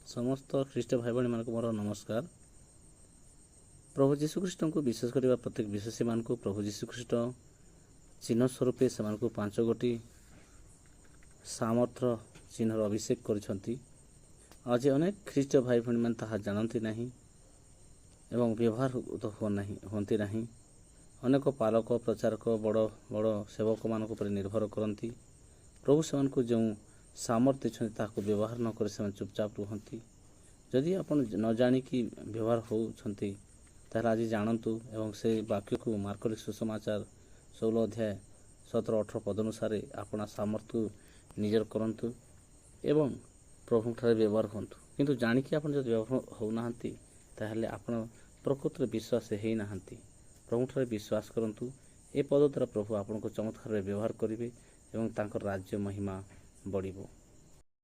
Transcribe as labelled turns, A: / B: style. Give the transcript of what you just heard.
A: समस्त ख्रीष्ट भाई भाई मानक मोर नमस्कार। प्रभु जीशुख्रीष्ट को विश्वास करने प्रत्येक विश्वासी मान को प्रभु जीशुख्रीष्ट चिन्ह स्वरूपे से 5 गोटी सामर्थ चिन्हर अभिषेक करछंती। आज अनेक ख्रीष्ट भाई भाई मान ताहा जानती नहीं एवं व्यवहार होती नहीं। अनेक पालक प्रचारक बड़ बड़ सेवक मान निर्भर करती। प्रभु से जो सामर्थ्य देते व्यवहार न कर चुपचाप रुहति। जदि आप न जाणिकी व्यवहार होती आज जानतु एवं से वाक्य को मार्क सुसमाचार 16 अध्याय 17-18 पद अनुसार अपना सामर्थ्य निजर करंतु एवं प्रभु ठारे व्यवहार हूँ। किंतु जाणिकी आप व्यवहार होना ताहले आपण प्रकृत विश्वास है ना। प्रभु ठारे विश्वास करंतु। ए पद द्वारा प्रभु आपन को चमत्कार व्यवहार करेंगे एवं तांकर राज्य महिमा बढ़िबो।